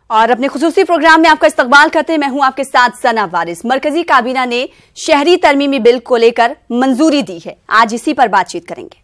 और अपने खुसूसी प्रोग्राम में आपका इस्तकबाल करते हैं। मैं हूं आपके साथ सना वारिस। मरकजी काबीना ने शहरी तरमीमी बिल को लेकर मंजूरी दी है। आज इसी पर बातचीत करेंगे।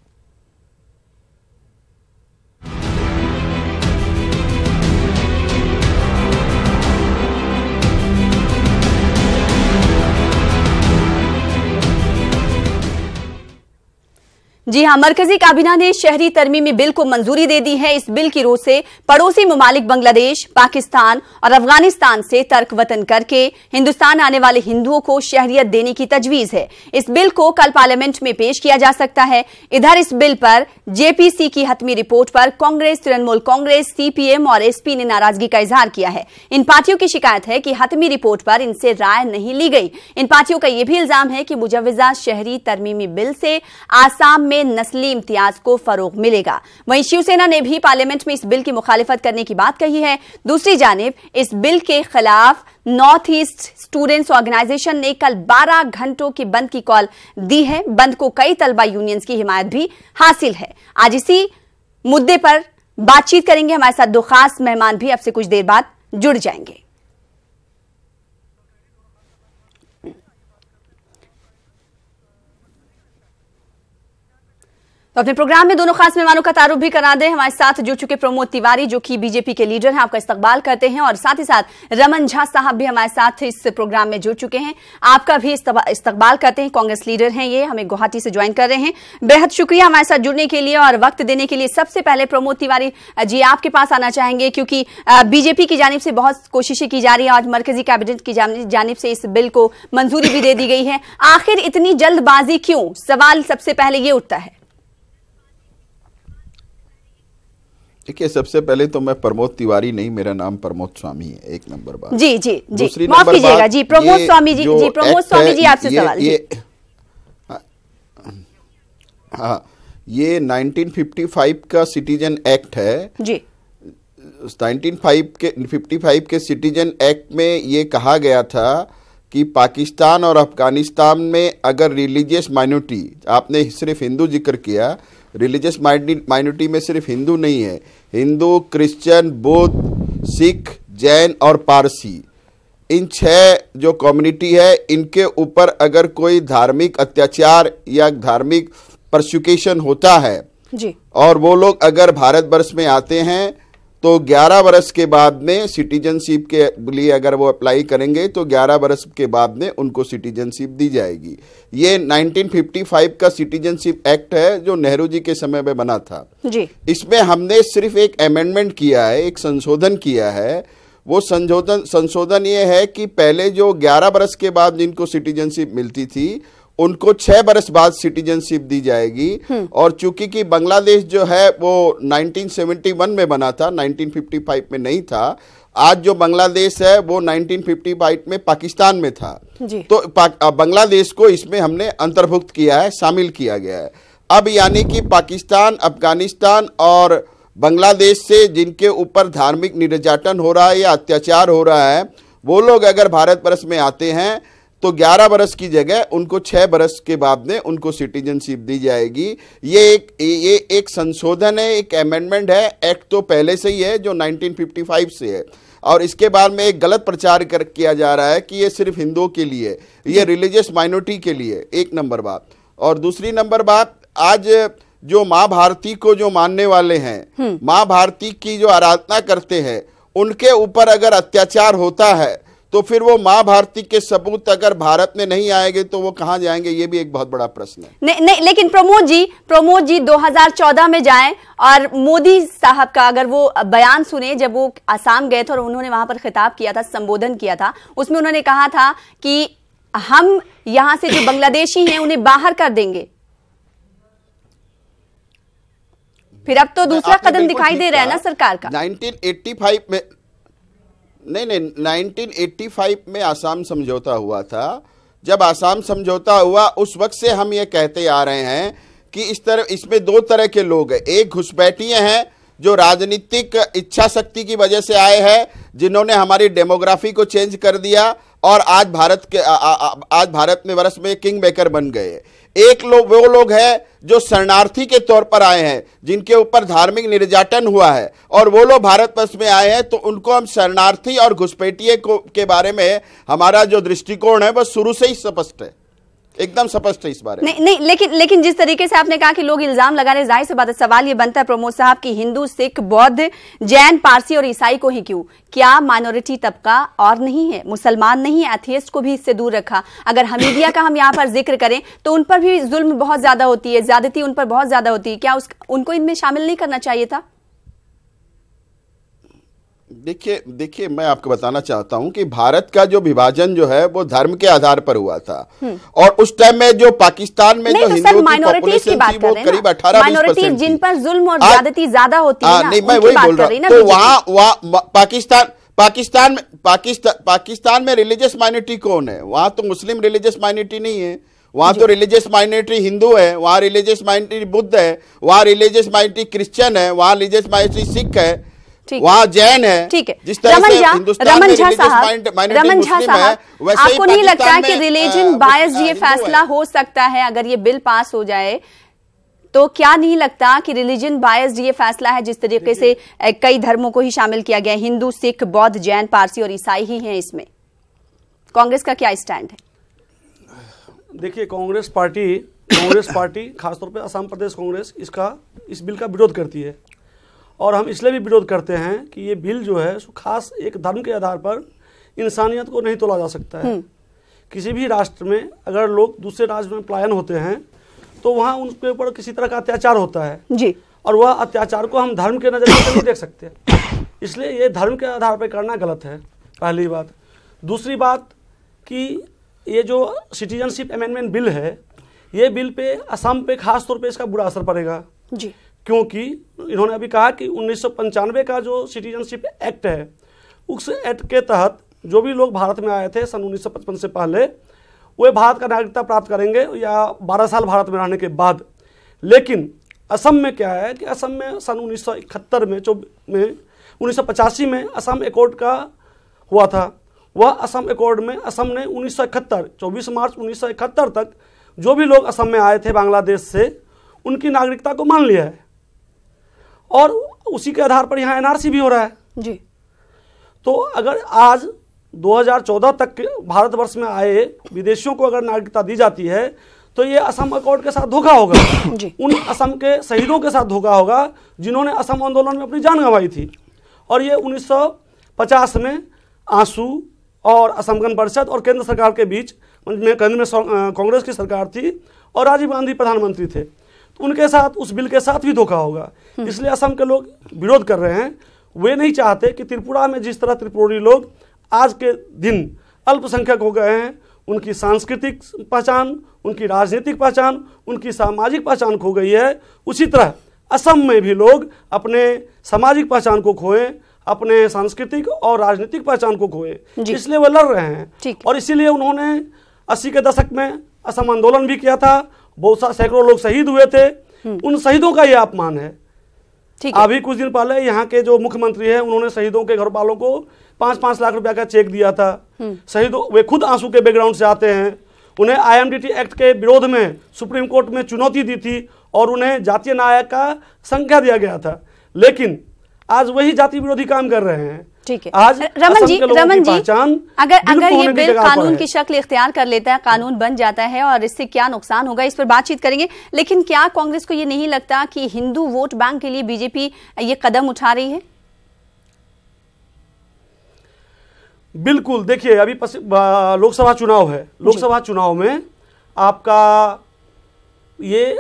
जी हां, मरकजी काबीना ने शहरी तरमीमी बिल को मंजूरी दे दी है। इस बिल की रोज से पड़ोसी ममालिक बांग्लादेश, पाकिस्तान और अफगानिस्तान से तर्क वतन करके हिंदुस्तान आने वाले हिंदुओं को शहरियत देने की तजवीज है। इस बिल को कल पार्लियामेंट में पेश किया जा सकता है। इधर इस बिल पर जेपीसी की हतमी रिपोर्ट पर कांग्रेस, तृणमूल कांग्रेस, सीपीएम और एसपी ने नाराजगी का इजहार किया है। इन पार्टियों की शिकायत है कि हतमी रिपोर्ट पर इनसे राय नहीं ली गई। इन पार्टियों का यह भी इल्जाम है कि मुजव्वजा शहरी तरमीमी बिल से आसाम में नस्ली इम्तियाज को फरोग मिलेगा। वहीं शिवसेना ने भी पार्लियामेंट में इस बिल की मुखालिफत करने की बात कही है। दूसरी जानिब इस बिल के खिलाफ नॉर्थ ईस्ट स्टूडेंट्स ऑर्गेनाइजेशन ने कल 12 घंटों के बंद की कॉल दी है। बंद को कई तलबा यूनियंस की हिमायत भी हासिल है। आज इसी मुद्दे पर बातचीत करेंगे। हमारे साथ दो खास मेहमान भी अब से कुछ देर बाद जुड़ जाएंगे। तो अपने प्रोग्राम में दोनों खास मेहमानों का तारुफ भी करा दें। हमारे साथ जुड़ चुके प्रमोद तिवारी जो कि बीजेपी के लीडर हैं, आपका इस्तकबाल करते हैं। और साथ ही साथ रमन झा साहब भी हमारे साथ इस प्रोग्राम में जुड़ चुके हैं, आपका भी इस्तकबाल करते हैं। कांग्रेस लीडर हैं, ये हमें गुवाहाटी से ज्वाइन कर रहे हैं। बेहद शुक्रिया हमारे साथ जुड़ने के लिए और वक्त देने के लिए। सबसे पहले प्रमोद तिवारी जी आपके पास आना चाहेंगे, क्योंकि बीजेपी की जानिब से बहुत कोशिशें की जा रही है। आज मरकजी कैबिनेट की जानिब से इस बिल को मंजूरी भी दे दी गई है। आखिर इतनी जल्दबाजी क्यों? सवाल सबसे पहले ये उठता है। देखिए, सबसे पहले तो मैं प्रमोद तिवारी नहीं, मेरा नाम प्रमोद स्वामी है। एक नंबर बात। जी जी जी, माफ कीजिएगा जी, प्रमोद स्वामी जी। जी प्रमोद स्वामी जी, आपसे सवाल। हाँ, ये 1955 का सिटीजन एक्ट है जी। 1955 के सिटीजन एक्ट में ये कहा गया था कि पाकिस्तान और अफगानिस्तान में अगर रिलीजियस माइनॉरिटी, आपने सिर्फ हिंदू जिक्र किया, रिलीजियस माइनॉरिटी में सिर्फ हिंदू नहीं है, हिंदू, क्रिश्चियन, बौद्ध, सिख, जैन और पारसी, इन 6 जो कम्युनिटी है, इनके ऊपर अगर कोई धार्मिक अत्याचार या धार्मिक परसिक्यूशन होता है जी, और वो लोग अगर भारतवर्ष में आते हैं तो 11 वर्ष के बाद में सिटीजनशिप के लिए अगर वो अप्लाई करेंगे तो 11 वर्ष के बाद में उनको सिटीजनशिप दी जाएगी। ये 1955 का सिटीजनशिप एक्ट है जो नेहरू जी के समय में बना था जी। इसमें हमने सिर्फ एक अमेंडमेंट किया है, एक संशोधन किया है। वो संशोधन ये है कि पहले जो 11 वर्ष के बाद जिनको सिटीजनशिप मिलती थी उनको 6 वर्ष बाद सिटीजनशिप दी जाएगी। और चूंकि कि बांग्लादेश जो है वो 1971 में बना था, 1955 में नहीं था। आज जो बांग्लादेश है वो 1955 में पाकिस्तान में था जी। तो बांग्लादेश को इसमें हमने अंतर्भुक्त किया है, शामिल किया गया है। अब यानी कि पाकिस्तान, अफगानिस्तान और बांग्लादेश से जिनके ऊपर धार्मिक निर्यातन हो रहा है या अत्याचार हो रहा है, वो लोग अगर भारतवर्ष में आते हैं तो 11 वर्ष की जगह उनको 6 वर्ष के बाद में उनको सिटीजनशिप दी जाएगी। ये एक संशोधन है, एक अमेंडमेंट है। एक्ट तो पहले से ही है जो 1955 से है। और इसके बाद में एक गलत प्रचार किया जा रहा है कि ये सिर्फ हिंदुओं के लिए, ये रिलीजियस माइनॉरिटी के लिए। एक नंबर बात। और दूसरी नंबर बात, आज जो माँ भारती को जो मानने वाले हैं, माँ भारती की जो आराधना करते हैं, उनके ऊपर अगर अत्याचार होता है तो फिर वो माँ भारती के सबूत अगर भारत में नहीं आएंगे तो वो कहां जाएंगे? ये भी एक बहुत बड़ा प्रश्न है। नहीं, लेकिन प्रमोद जी 2014 में जाएं और मोदी साहब का अगर वो बयान सुने, जब वो आसाम गए थे और उन्होंने वहां पर खिताब किया था, संबोधन किया था, उसमें उन्होंने कहा था कि हम यहां से जो बांग्लादेशी हैं उन्हें बाहर कर देंगे। फिर अब तो दूसरा कदम दिखाई दे रहा है ना सरकार का। 1985 में नहीं, 1985 में आसाम समझौता हुआ था। जब आसाम समझौता हुआ उस वक्त से हम ये कहते आ रहे हैं कि इसमें 2 तरह के लोग हैं। एक घुसपैठिए हैं जो राजनीतिक इच्छा शक्ति की वजह से आए हैं, जिन्होंने हमारी डेमोग्राफी को चेंज कर दिया और आज आज भारत में वर्ष में किंग मेकर बन गए। वो लोग हैं जो शरणार्थी के तौर पर आए हैं, जिनके ऊपर धार्मिक निर्यातन हुआ है, और वो लोग भारतवर्ष में आए हैं, तो उनको हम शरणार्थी और घुसपैठिए के बारे में हमारा जो दृष्टिकोण है वह शुरू से ही स्पष्ट है, एकदम स्पष्ट है इस बारे में। नहीं, लेकिन जिस तरीके से आपने कहा कि लोग इल्जाम लगा रहे, जाहिर सी बात है, सवाल ये बनता है प्रमोद साहब कि हिंदू, सिख, बौद्ध, जैन, पारसी और ईसाई को ही क्यों? क्या माइनॉरिटी तबका और नहीं है? मुसलमान नहीं है, एथियस्ट को भी इससे दूर रखा। अगर हमीदिया का हम यहाँ पर जिक्र करें तो उन पर भी जुल्म बहुत ज्यादा होती है, ज्यादती उन पर बहुत ज्यादा होती है। क्या उनको इनमें शामिल नहीं करना चाहिए था? देखिए मैं आपको बताना चाहता हूं कि भारत का जो विभाजन जो है वो धर्म के आधार पर हुआ था, और उस टाइम में जो पाकिस्तान में जो हिंदुओं की पॉपुलेशन थी वो करीब 18-20% जिन पर जुल्म और ज्यादती ज्यादा होती है। नहीं, मैं वही बोल रहा हूं। तो वहां पाकिस्तान में रिलीजियस माइनॉरिटी कौन है? वहां तो मुस्लिम रिलीजियस माइनॉरिटी नहीं है, वहां तो रिलीजियस माइनॉरिटी हिंदू है, वहां रिलीजियस माइनॉरिटी बुद्ध है, वहां रिलीजियस माइनॉरिटी क्रिश्चियन है, वहां रिलीजियस माइनॉरिटी सिख है, वहाँ जैन है। ठीक है, जिस तरह से हिंदुस्तान में रमन झा साहब, आपको नहीं लगता कि रिलीजन बायस ये फैसला हो सकता है अगर ये बिल पास हो जाए? तो क्या नहीं लगता कि रिलीजन बायस ये फैसला है, जिस तरीके से कई धर्मों को ही शामिल किया गया, हिंदू, सिख, बौद्ध, जैन, पारसी और ईसाई ही हैं इसमें? कांग्रेस का क्या स्टैंड है? देखिए, कांग्रेस पार्टी खासतौर पर असम प्रदेश कांग्रेस इस बिल का विरोध करती है, और हम इसलिए भी विरोध करते हैं कि ये बिल जो है खास एक धर्म के आधार पर इंसानियत को नहीं तोला जा सकता है। किसी भी राष्ट्र में अगर लोग दूसरे राज्य में पलायन होते हैं तो वहाँ उनके ऊपर किसी तरह का अत्याचार होता है जी, और वह अत्याचार को हम धर्म के नजरिए से नहीं देख सकते, इसलिए ये धर्म के आधार पर करना गलत है, पहली बात। दूसरी बात कि ये जो सिटीजनशिप अमेंडमेंट बिल है, ये बिल पे असम पे खास तौर पे इसका बुरा असर पड़ेगा जी, क्योंकि इन्होंने अभी कहा कि 1995 का जो सिटीजनशिप एक्ट है, उस एक्ट के तहत जो भी लोग भारत में आए थे सन 1955 से पहले, वे भारत का नागरिकता प्राप्त करेंगे या 12 साल भारत में रहने के बाद। लेकिन असम में क्या है कि असम में सन 1971 में 1985 में असम एकॉर्ड का हुआ था। वह असम एकॉर्ड में असम ने 1971 24 मार्च 1971 तक जो भी लोग असम में आए थे बांग्लादेश से, उनकी नागरिकता को मान लिया है, और उसी के आधार पर यहाँ एनआरसी भी हो रहा है जी। तो अगर आज 2014 तक भारतवर्ष में आए विदेशियों को अगर नागरिकता दी जाती है तो ये असम अकॉर्ड के साथ धोखा होगा उन असम के शहीदों के साथ धोखा होगा जिन्होंने असम आंदोलन में अपनी जान गंवाई थी। और ये 1950 में आंसू और असम गण परिषद और केंद्र सरकार के बीच, केंद्र में कांग्रेस की सरकार थी और राजीव गांधी प्रधानमंत्री थे, तो उनके साथ उस बिल के साथ भी धोखा होगा। इसलिए असम के लोग विरोध कर रहे हैं। वे नहीं चाहते कि त्रिपुरा में जिस तरह त्रिपुरी लोग आज के दिन अल्पसंख्यक हो गए हैं, उनकी सांस्कृतिक पहचान, उनकी राजनीतिक पहचान, उनकी सामाजिक पहचान खो गई है, उसी तरह असम में भी लोग अपने सामाजिक पहचान को खोएं, अपने सांस्कृतिक और राजनीतिक पहचान को खोएं। इसलिए वो लड़ रहे हैं, और इसीलिए उन्होंने 80 के दशक में असम आंदोलन भी किया था, बहुत सैकड़ों लोग शहीद हुए थे। उन शहीदों का यह अपमान है। अभी कुछ दिन पहले यहाँ के जो मुख्यमंत्री हैं, उन्होंने शहीदों के घर वालों को 5-5 लाख रुपया का चेक दिया था। शहीदों, वे खुद आंसू के बैकग्राउंड से आते हैं। उन्हें आईएमडीटी एक्ट के विरोध में सुप्रीम कोर्ट में चुनौती दी थी और उन्हें जातीय न्याय का संज्ञा दिया गया था, लेकिन आज वही जाति विरोधी काम कर रहे हैं। ठीक है, आज रमन जी अगर ये बिल कानून की शक्ल इख्तियार कर लेता है, कानून बन जाता है, और इससे क्या नुकसान होगा इस पर बातचीत करेंगे, लेकिन क्या कांग्रेस को ये नहीं लगता कि हिंदू वोट बैंक के लिए बीजेपी ये कदम उठा रही है? बिल्कुल। देखिए, अभी लोकसभा चुनाव है, लोकसभा चुनाव में आपका ये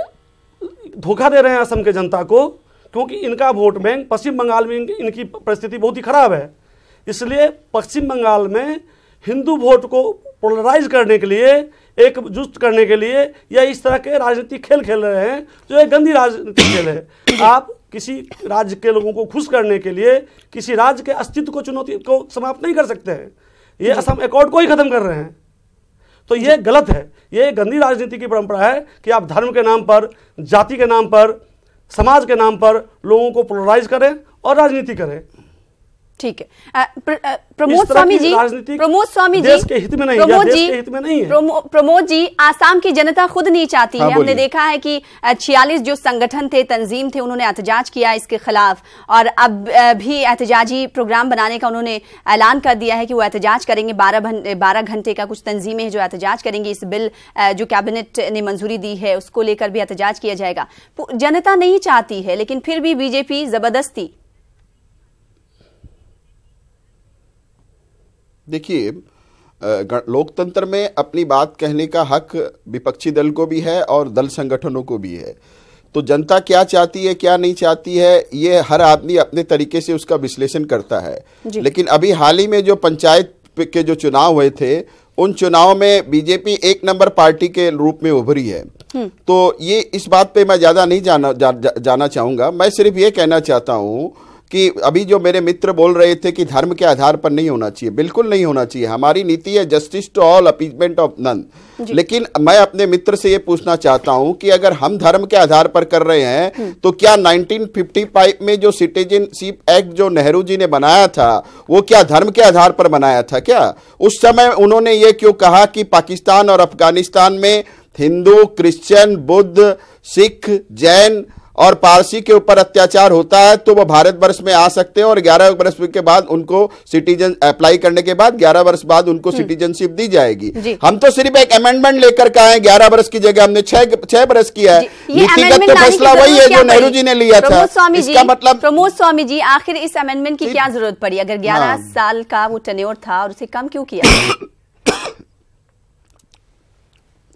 धोखा दे रहे हैं असम के जनता को, क्योंकि इनका वोट बैंक पश्चिम बंगाल में इनकी परिस्थिति बहुत ही खराब है। इसलिए पश्चिम बंगाल में हिंदू वोट को पोलराइज करने के लिए, एकजुट करने के लिए, या इस तरह के राजनीतिक खेल खेल रहे हैं जो एक गंदी राजनीतिक खेल है। आप किसी राज्य के लोगों को खुश करने के लिए किसी राज्य के अस्तित्व को, चुनौती को समाप्त नहीं कर सकते हैं। ये असम एकॉर्ड को ही खत्म कर रहे हैं, तो ये गलत है। ये गंदी राजनीति की परंपरा है कि आप धर्म के नाम पर, जाति के नाम पर, समाज के नाम पर लोगों को पोलराइज करें और राजनीति करें। ठीक है। प्रमोद स्वामी जी, देश के हित में नहीं है, देश के हित में नहीं है। प्रमोद जी, आसाम की जनता खुद नहीं चाहती है। हमने बोलिए। देखा है कि 46 जो संगठन थे, तंजीम थे, उन्होंने एहतजाज किया इसके खिलाफ, और अब भी एहतजाजी प्रोग्राम बनाने का उन्होंने ऐलान कर दिया है कि वो एहतजाज करेंगे। 12 घंटे का कुछ तंजीमें हैं जो एहतजाज करेंगी। इस बिल जो कैबिनेट ने मंजूरी दी है उसको लेकर भी एहतजाज किया जाएगा। जनता नहीं चाहती है, लेकिन फिर भी बीजेपी जबरदस्ती। देखिए, लोकतंत्र में अपनी बात कहने का हक विपक्षी दल को भी है और दल संगठनों को भी है। तो जनता क्या चाहती है, क्या नहीं चाहती है, ये हर आदमी अपने तरीके से उसका विश्लेषण करता है। लेकिन अभी हाल ही में जो पंचायत के जो चुनाव हुए थे, उन चुनाव में बीजेपी एक नंबर पार्टी के रूप में उभरी है। तो ये इस बात पे मैं ज्यादा नहीं जाना चाहूंगा। मैं सिर्फ ये कहना चाहता हूं कि अभी जो मेरे मित्र बोल रहे थे कि धर्म के आधार पर नहीं होना चाहिए, बिल्कुल नहीं होना चाहिए। हमारी नीति है justice to all, appeasement of none. लेकिन मैं अपने मित्र से ये पूछना चाहता हूं कि अगर हम धर्म के आधार पर कर रहे हैं तो क्या 1955 में जो सिटीजनशिप एक्ट जो नेहरू जी ने बनाया था, वो क्या धर्म के आधार पर बनाया था क्या? उस समय उन्होंने ये क्यों कहा कि पाकिस्तान और अफगानिस्तान में हिंदू, क्रिश्चियन, बुद्ध, सिख, जैन और पारसी के ऊपर अत्याचार होता है तो वो भारतवर्ष में आ सकते हैं, और 11 वर्ष के बाद उनको सिटीजन अप्लाई करने के बाद 11 वर्ष बाद उनको सिटीजनशिप दी जाएगी। हम तो सिर्फ एक अमेंडमेंट लेकर के आए, 11 वर्ष की जगह हमने 6 वर्ष किया है। नीतिगत तो फैसला वही है जो नेहरू जी ने लिया था। इसका मतलब प्रमोद स्वामी जी, आखिर इस अमेंडमेंट की क्या जरूरत पड़ी? अगर 11 साल का वो टेन्योर था और उसे कम क्यों किया?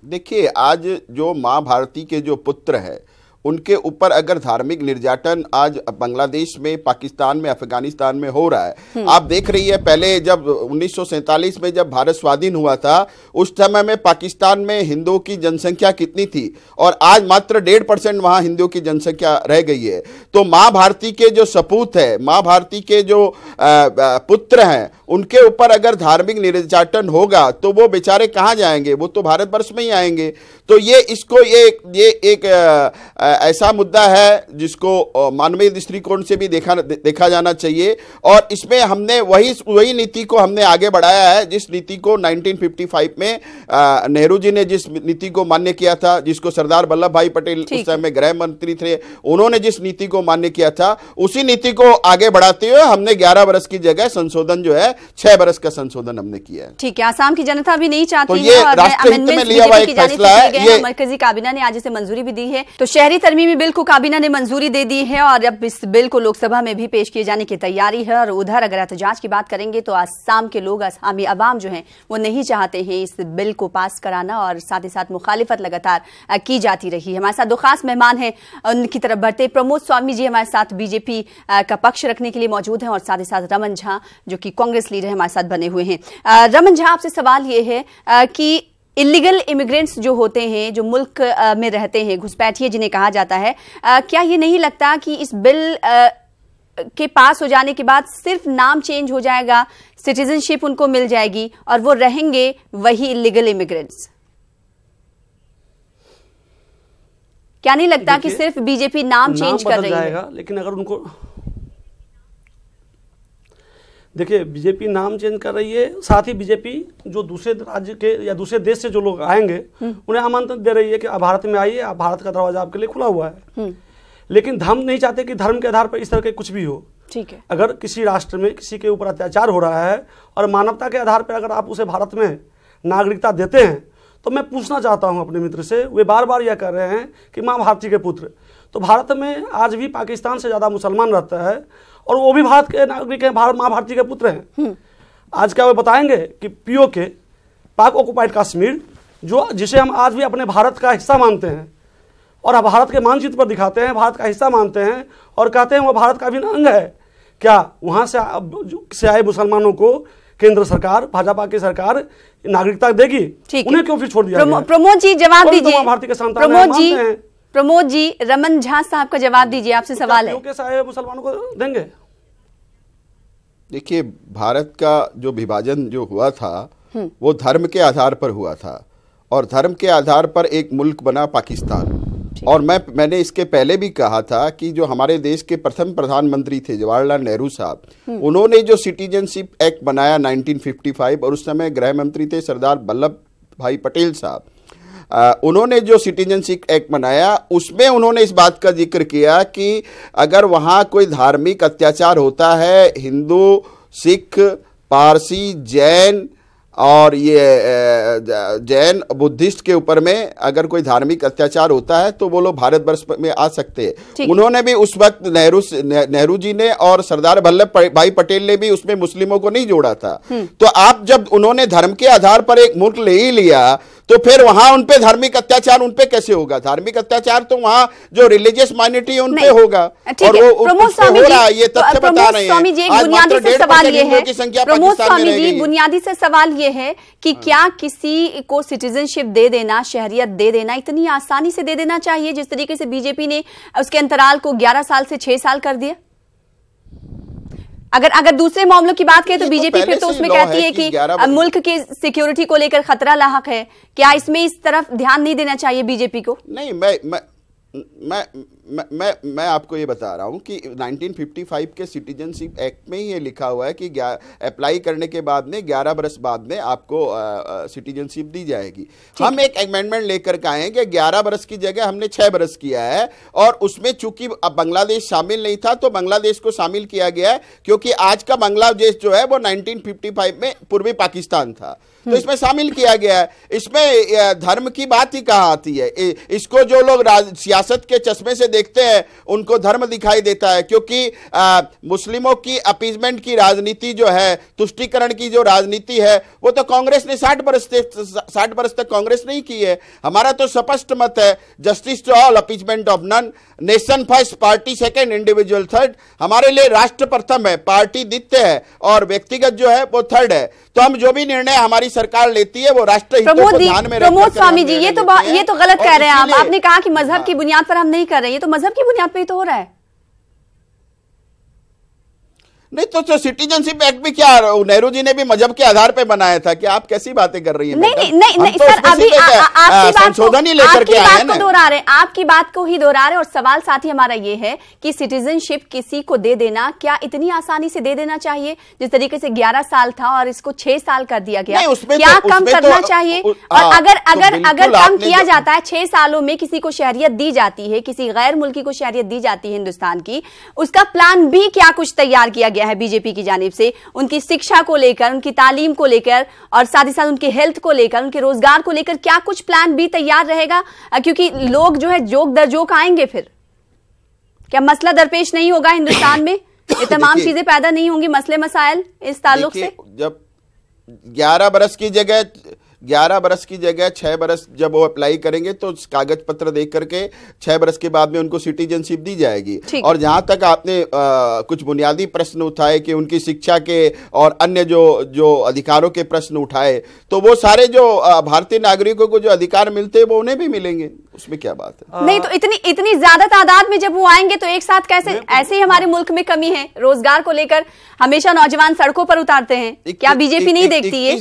देखिए, आज जो मां भारती के जो पुत्र है उनके ऊपर अगर धार्मिक निर्यातन आज बांग्लादेश में, पाकिस्तान में, अफगानिस्तान में हो रहा है। आप देख रही है, पहले जब 1947 में जब भारत स्वाधीन हुआ था, उस समय में पाकिस्तान में हिंदुओं की जनसंख्या कितनी थी, और आज मात्र 1.5% वहां हिंदुओं की जनसंख्या रह गई है। तो मां भारती के जो सपूत है, मां भारती के जो पुत्र हैं, उनके ऊपर अगर धार्मिक निर्यातन होगा तो वो बेचारे कहां जाएंगे? वो तो भारतवर्ष में ही आएंगे। तो ये एक ऐसा मुद्दा है जिसको मानवीय दृष्टिकोण से भी देखा जाना चाहिए, और इसमें हमने वही नीति को हमने आगे बढ़ाया है, जिस नीति को 1955 में नेहरू जी ने जिस नीति को मान्य किया था, जिसको सरदार वल्लभ भाई पटेल उस समय गृह मंत्री थे, उन्होंने जिस नीति को मान्य किया था, उसी नीति को आगे बढ़ाते हुए हमने 11 वर्ष की जगह संशोधन जो है 6 वर्ष का संशोधन हमने किया है। ठीक है, आसाम की जनता भी नहीं चाहती तो ये राष्ट्रीय हित में लिया हुआ एक फैसला है। ये मरकजी काबीना ने आज इसे मंजूरी भी दी है। तो शहरी तरमीमी बिल को काबीना ने मंजूरी दे दी है और अब इस बिल को लोकसभा में भी पेश किए जाने की तैयारी है। और उधर अगर एहतजाज की बात करेंगे तो आसाम के लोग, आसामी अवाम जो हैं, वो नहीं चाहते हैं इस बिल को पास कराना, और साथ ही साथ मुखालिफत लगातार की जाती रही है। हमारे साथ दो खास मेहमान हैं, उनकी तरफ बढ़ते। प्रमोद स्वामी जी हमारे साथ बीजेपी का पक्ष रखने के लिए मौजूद हैं, और साथ ही साथ रमन झा जो कि कांग्रेस लीडर हमारे साथ बने हुए हैं। रमन झा, आपसे सवाल ये है कि इलीगल इमिग्रेंट्स जो होते हैं, जो मुल्क में रहते हैं, घुसपैठिए जिन्हें कहा जाता है, क्या ये नहीं लगता कि इस बिल के पास हो जाने के बाद सिर्फ नाम चेंज हो जाएगा, सिटीजनशिप उनको मिल जाएगी और वो रहेंगे वही इलीगल इमिग्रेंट्स? क्या नहीं लगता कि सिर्फ बीजेपी नाम चेंज कर रही है? लेकिन अगर उनको देखिए, बीजेपी नाम चेंज कर रही है, साथ ही बीजेपी जो दूसरे राज्य के या दूसरे देश से जो लोग आएंगे उन्हें आमंत्रण दे रही है कि आप भारत में आइए, आप भारत का दरवाजा आपके लिए खुला हुआ है। लेकिन हम नहीं चाहते कि धर्म के आधार पर इस तरह के कुछ भी हो। ठीक है, अगर किसी राष्ट्र में किसी के ऊपर अत्याचार हो रहा है और मानवता के आधार पर अगर आप उसे भारत में नागरिकता देते हैं, तो मैं पूछना चाहता हूं अपने मित्र से, वे बार बार यह कह रहे हैं कि मां भारती के पुत्र, तो भारत में आज भी पाकिस्तान से ज्यादा मुसलमान रहता है और वो भी भारत के नागरिक हैं, मां भारती के पुत्र हैं। आज क्या वे बताएंगे कि पीओके, पाक ऑक्युपाइड कश्मीर, जिसे हम आज भी अपने भारत का हिस्सा मानते हैं और भारत के मानचित्र पर दिखाते हैं, भारत का हिस्सा मानते हैं और कहते हैं वो भारत का अभिन्न अंग है, क्या वहां से आए मुसलमानों को केंद्र सरकार, भाजपा की सरकार नागरिकता देगी? उन्हें क्यों फिर छोड़ दिया? प्रमोद जी जवाब दीजिए। भारतीय के संतान प्रमोद जी, रमन झा साहब का जवाब दीजिए, आपसे सवाल है। कैसे मुसलमानों को देंगे? देखिए, भारत का जो विभाजन जो हुआ था वो धर्म के आधार पर हुआ था, और धर्म के आधार पर एक मुल्क बना पाकिस्तान। और मैंने इसके पहले भी कहा था कि जो हमारे देश के प्रथम प्रधानमंत्री थे जवाहरलाल नेहरू साहब, उन्होंने जो सिटीजनशिप एक्ट बनाया 1955, और उस समय गृह मंत्री थे सरदार वल्लभ भाई पटेल साहब, उन्होंने जो सिटीजनशिप एक्ट बनाया उसमें उन्होंने इस बात का जिक्र किया कि अगर वहाँ कोई धार्मिक अत्याचार होता है हिंदू, सिख, पारसी, जैन और ये जैन बुद्धिस्ट के ऊपर में अगर कोई धार्मिक अत्याचार होता है तो वो लोग भारतवर्ष में आ सकते हैं। उन्होंने भी उस वक्त नेहरू जी ने और सरदार वल्लभ भाई पटेल ने भी उसमें मुस्लिमों को नहीं जोड़ा था। तो आप जब उन्होंने धर्म के आधार पर एक मुल्क ले ही लिया तो फिर वहां उनपे धार्मिक अत्याचार उनपे कैसे होगा? धार्मिक अत्याचार तो वहां जो रिलीजियस माइनॉरिटी है उनपे होगा। और वो प्रमोद स्वामी जी, ये तथ्य बता रहे हैं। बुनियादी से सवाल ये है, प्रमोद स्वामी जी, बुनियादी से सवाल ये है कि क्या किसी को सिटीजनशिप दे देना, शहरियत दे देना इतनी आसानी से दे देना चाहिए जिस तरीके से बीजेपी ने उसके अंतराल को 11 साल से 6 साल कर दिया? अगर दूसरे मामलों की बात करें तो बीजेपी फिर तो उसमें कहती है कि मुल्क की सिक्योरिटी को लेकर खतरा लाहक है। क्या इसमें इस तरफ ध्यान नहीं देना चाहिए बीजेपी को? नहीं, मैं आपको ये बता रहा हूं कि 1955 के सिटीजनशिप एक्ट में ही ये लिखा हुआ है कि अप्लाई करने के बाद में 11 बरस बाद में आपको सिटीजनशिप दी जाएगी। हम एक अमेंडमेंट लेकर के आए हैं कि 11 बरस की जगह हमने 6 बरस किया है, और उसमें चूंकि अब बांग्लादेश शामिल नहीं था तो बांग्लादेश को शामिल किया गया है, क्योंकि आज का बांग्लादेश जो है वो 1955 में पूर्वी पाकिस्तान था, तो इसमें शामिल किया गया है। इसमें धर्म की बात ही कहाँ आती है? इसको जो लोग सियासत के चश्मे से देखते हैं उनको धर्म दिखाई देता है, क्योंकि मुस्लिमों की अपीजमेंट की राजनीति जो है, तुष्टीकरण की जो राजनीति है, वो तो कांग्रेस ने 60 बरस तक कांग्रेस नहीं की है। हमारा तो स्पष्ट मत है, justice to all, appeasement of none, nation first, party second, individual third. हमारे लिए राष्ट्र प्रथम है, पार्टी द्वितीय है और व्यक्तिगत जो है वो थर्ड है। तो हम जो भी निर्णय हमारी सरकार लेती है वो राष्ट्र हितों को ध्यान में रखकर। प्रमोद स्वामी जी, ये तो गलत कह रहे हैं आप। आपने कहा कि मजहब की बुनियाद पर हम नहीं कर रहे हैं, ये तो मजहब की बुनियाद पर ही तो हो रहा है। नहीं तो सिटीजनशिप एक्ट भी क्या नेहरू जी ने भी मजहब के आधार पे बनाया था? कि आप कैसी बातें कर रही हैं? नहीं सर, अभी संशोधन ही लेकर के आए हैं ना। दोहरा रहे हैं, आपकी बात को ही दोहरा रहे हैं। और सवाल साथ ही हमारा ये है कि सिटीजनशिप किसी को दे देना क्या इतनी आसानी से दे देना चाहिए? जिस तरीके से 11 साल था और इसको 6 साल कर दिया गया, क्या कम करना चाहिए? और अगर कम किया जाता है, 6 सालों में किसी को शहरियत दी जाती है, किसी गैर मुल्की को शहरियत दी जाती है हिंदुस्तान की, उसका प्लान भी क्या कुछ तैयार किया है बीजेपी की जानिब से? उनकी शिक्षा को लेकर, उनकी तालीम को लेकर और साथ ही साथ उनकी हेल्थ को लेकर, उनके रोजगार को लेकर क्या कुछ प्लान भी तैयार रहेगा? क्योंकि लोग जो है जोक दर जोक आएंगे, फिर क्या मसला दरपेश नहीं होगा हिंदुस्तान में? ये तमाम चीजें पैदा नहीं होंगी, मसले मसाइल इस ताल्लुक से? जब 11 बरस की जगह 6 बरस जब वो अप्लाई करेंगे तो कागज पत्र देख करके 6 बरस के बाद में उनको सिटीजनशिप दी जाएगी। और जहां तक आपने कुछ बुनियादी प्रश्न उठाए कि उनकी शिक्षा के और अन्य जो अधिकारों के प्रश्न उठाए, तो वो सारे जो भारतीय नागरिकों को जो अधिकार मिलते हैं वो उन्हें भी मिलेंगे, उसमें क्या बात है? नहीं तो इतनी ज्यादा तादाद में जब वो आएंगे तो एक साथ कैसे? ऐसे ही हमारे मुल्क में कमी है रोजगार को लेकर, हमेशा नौजवान सड़कों पर उतारते हैं। क्या बीजेपी नहीं देखती है?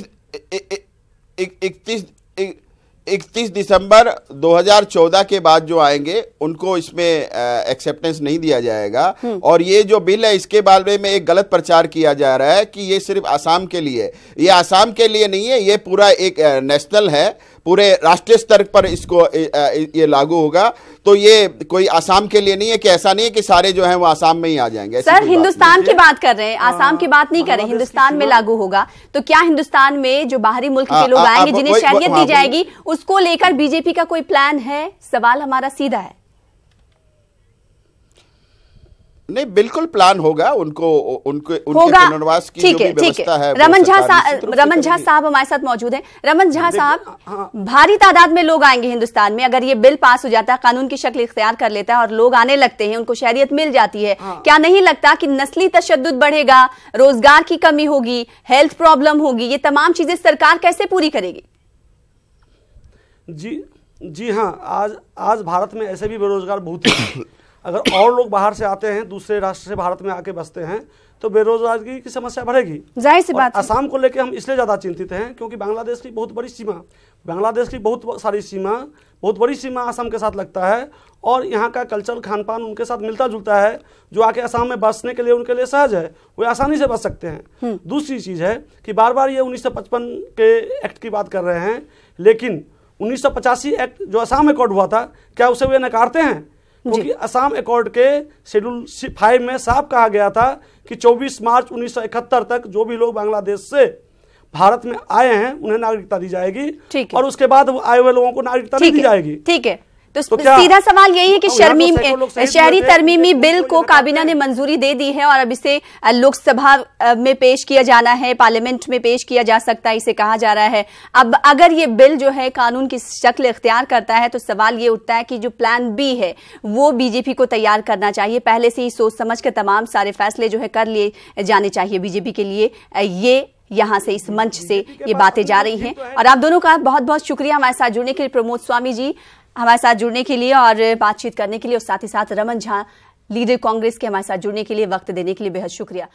31 दिसंबर 2014 के बाद जो आएंगे उनको इसमें एक्सेप्टेंस नहीं दिया जाएगा। और ये जो बिल है इसके बारे में एक गलत प्रचार किया जा रहा है कि ये सिर्फ आसाम के लिए, ये आसाम के लिए नहीं है, ये पूरा एक नेशनल है, पूरे राष्ट्रीय स्तर पर इसको ये लागू होगा। तो ये कोई आसाम के लिए नहीं है, कि ऐसा नहीं है कि सारे जो हैं वो आसाम में ही आ जाएंगे। सर हिंदुस्तान की बात कर रहे हैं, आसाम की बात नहीं कर रहे, हिंदुस्तान में लागू होगा। तो क्या हिंदुस्तान में जो बाहरी मुल्क के लोग आएंगे जिन्हें शहरियत दी जाएगी, उसको लेकर बीजेपी का कोई प्लान है? सवाल हमारा सीधा है। नहीं, बिल्कुल प्लान होगा, उनके पुनर्वास की जो भी व्यवस्था है। रमन झा साहब हमारे साथ मौजूद हैं। रमन झा साहब, भारी तादाद में लोग आएंगे हिंदुस्तान में, अगर ये बिल पास हो जाता है, कानून की शक्ल इख्तियार कर लेता है और लोग आने लगते हैं, उनको शहरियत मिल जाती है, क्या नहीं लगता कि नस्ली तशद्दुद बढ़ेगा, रोजगार की कमी होगी, हेल्थ प्रॉब्लम होगी? ये तमाम चीजें सरकार कैसे पूरी करेगी? जी हाँ, आज भारत में ऐसे भी बेरोजगार बहुत हैं। अगर और लोग बाहर से आते हैं, दूसरे राष्ट्र से भारत में आके बसते हैं, तो बेरोजगारी की समस्या बढ़ेगी। जाहिर सी बात है। असम को लेकर हम इसलिए ज़्यादा चिंतित हैं क्योंकि बांग्लादेश की बहुत बड़ी सीमा, बांग्लादेश की बहुत सारी सीमा, बहुत बड़ी सीमा असम के साथ लगता है, और यहाँ का कल्चर, खान पान उनके साथ मिलता जुलता है, जो आके असम में बसने के लिए उनके लिए सहज है, वो आसानी से बस सकते हैं। दूसरी चीज़ है कि बार बार ये 1955 के एक्ट की बात कर रहे हैं, लेकिन 1985 एक्ट जो असम अकॉर्ड हुआ था, क्या उसे वे नकारते हैं? क्योंकि असम अकॉर्ड के शेड्यूल 5 में साफ कहा गया था कि 24 मार्च 1971 तक जो भी लोग बांग्लादेश से भारत में आए हैं उन्हें नागरिकता दी जाएगी, और उसके बाद आए हुए लोगों को नागरिकता नहीं दी जाएगी। ठीक है, तो सीधा सवाल यही है कि शहरी तरमीमी बिल को काबीना ने मंजूरी दे दी है और अब इसे लोकसभा में पेश किया जाना है, पार्लियामेंट में पेश किया जा सकता है, इसे कहा जा रहा है। अब अगर ये बिल जो है कानून की शक्ल इख्तियार करता है तो सवाल ये उठता है कि जो प्लान बी है वो बीजेपी को तैयार करना चाहिए, पहले से ही सोच समझ कर तमाम सारे फैसले जो है कर लिए जाने चाहिए बीजेपी के लिए। ये यहाँ से इस मंच से ये बातें जा रही हैं, और आप दोनों का बहुत बहुत शुक्रिया हमारे साथ जुड़ने के लिए, प्रमोद स्वामी जी हमारे साथ जुड़ने के लिए और बातचीत करने के लिए, और साथ ही साथ रमन झा लीडर कांग्रेस के हमारे साथ जुड़ने के लिए, वक्त देने के लिए बेहद शुक्रिया।